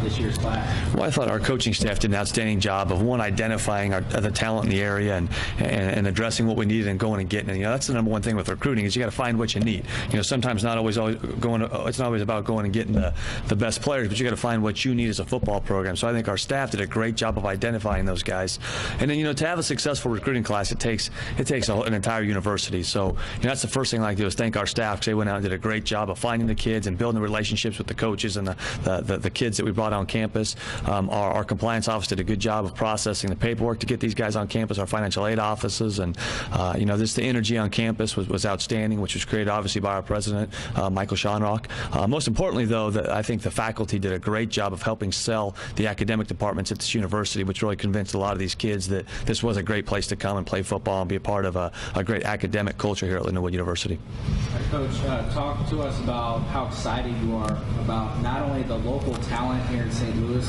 this year's class? Well, I thought our coaching staff did an outstanding job of, one, identifying the talent in the area and addressing what we needed and going and getting it. That's the number one thing with recruiting is you got to find what you need. Sometimes it's not always about going and getting the best players, but you got to find what you need as a football program. So I think our staff did a great job of identifying those guys. And then, to have a successful recruiting class, it takes an entire university. So that's the first thing I like to do is thank our staff because they went out and did a great job of finding the kids and building the relationships with the coaches and the kids that we brought on campus. Our compliance office did a good job of processing the paperwork to get these guys on campus, our financial aid offices, and the energy on campus was outstanding, which was created obviously by our president, Michael Schonrock. Most importantly, though, I think the faculty did a great job of helping sell the academic departments at this university, which really convinced a lot of these kids that this was a great place to come and play football and be a part of a great academic culture here at Lindenwood University. Coach, talk to us about how excited you are about not only the local talent here in St. Louis,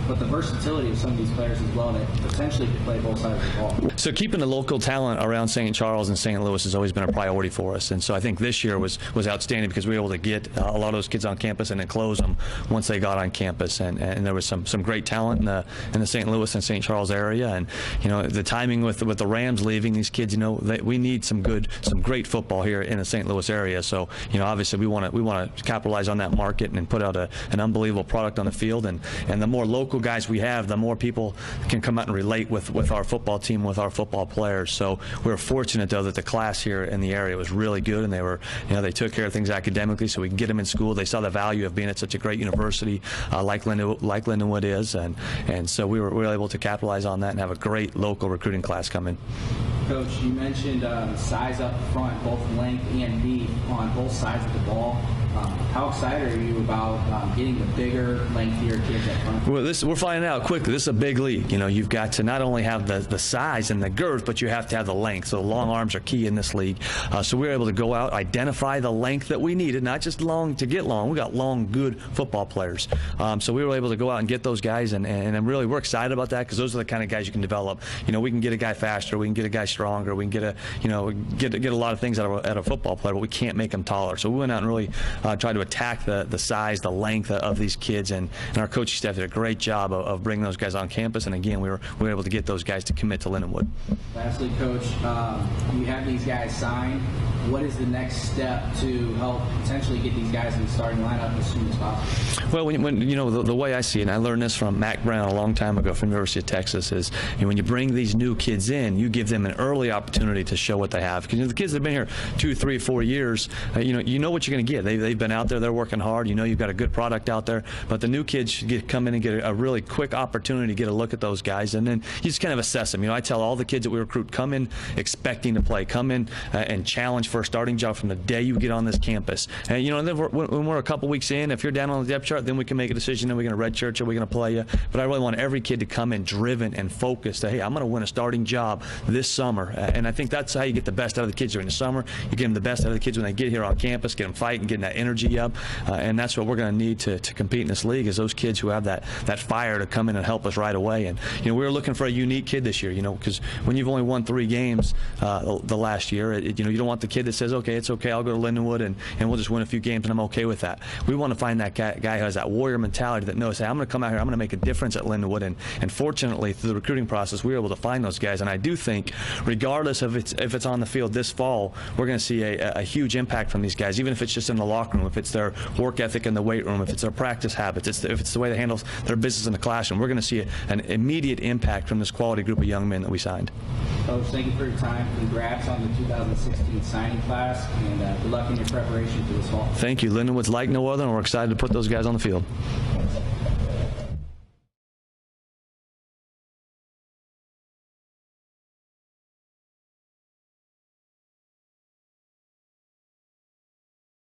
but the versatility of some of these players as well that potentially could play both sides of the ball. So keeping the local talent around St. Charles and St. Louis has always been a priority for us, and so I think this year was outstanding because we were able to get a lot of those kids on campus and then close them once they got on campus, and there was some great talent in the St. Louis and St. Charles area, and the timing with the Rams leaving, these kids, we need some great football here in the St. Louis area. So obviously we want to capitalize on that market and put out an unbelievable product on the field, and the more local guys we have, the more people can come out and relate with our football team, with our football players. So we're fortunate though that the class here in the area was really good, and they took care of things academically, so we can get them in school. They saw the value of being at such a great university like Lindenwood is, and so we were able to capitalize on that and have a great local recruiting class come in. Coach, you mentioned size up front, both length and deep on both sides of the ball. How excited are you about getting the bigger, lengthier kids up front? Well, we're finding out quickly. This is a big league. You've got to not only have the size and the girth, but you have to have the length. So the long arms are key in this league. So we were able to go out, identify the length that we needed, not just long to get long. We got long, good football players. So we were able to go out and get those guys, and really we're excited about that because those are the kind of guys you can develop. We can get a guy faster, we can get a guy stronger, we can get a lot of things out of a football player, but we can't make them taller. So we went out and really tried to attack the size, the length of these kids, and our coaching staff did a great job of bringing those guys on campus. And again, we were able to get those guys to commit to Lindenwood. Lastly, Coach, you have these guys signed. What is the next step to help potentially get these guys in the starting lineup as soon as possible? Well, when the way I see it, and I learned this from Mac Brown a long time ago from the University of Texas, is when you bring these new kids in, you give them an early opportunity to show what they have. Because the kids that have been here 2, 3, 4 years, you know what you're going to get. They've been out there, they're working hard. You've got a good product out there. But the new kids should come in and get a really quick opportunity to get a look at those guys, and then you just kind of assess them. I tell all the kids that we recruit, come in expecting to play, come in and challenge for a starting job from the day you get on this campus. And then when we're a couple weeks in, if you're down on the depth chart, then we can make a decision. Are we going to redshirt you? Are we going to play you? But I really want every kid to come in driven and focused. Hey, I'm going to win a starting job this summer. And I think that's how you get the best out of the kids during the summer. You get them the best out of the kids when they get here on campus, get them fighting, getting that energy up. And that's what we're going to need to compete in this league, is those kids who have that fire to come in and help us right away. And we were looking for a unique kid this year, because when you've only won 3 games the last year, you don't want the kid that says, okay, it's okay, I'll go to Lindenwood and we'll just win a few games and I'm okay with that. We want to find that guy who has that warrior mentality that knows, hey, I'm going to come out here, I'm going to make a difference at Lindenwood. And fortunately, through the recruiting process, we were able to find those guys. And I do think, regardless of if it's on the field this fall, we're going to see a huge impact from these guys, even if it's just in the locker room, if it's their work ethic in the weight room, if it's their practice habits, if it's the way they handle their business in the classroom. We're going to see an immediate impact from this quality group of young men that we signed. Coach, thank you for your time. Congrats on the 2016 signing class, and good luck in your preparation for this fall. Thank you. Lindenwood's like no other, and we're excited to put those guys on the field.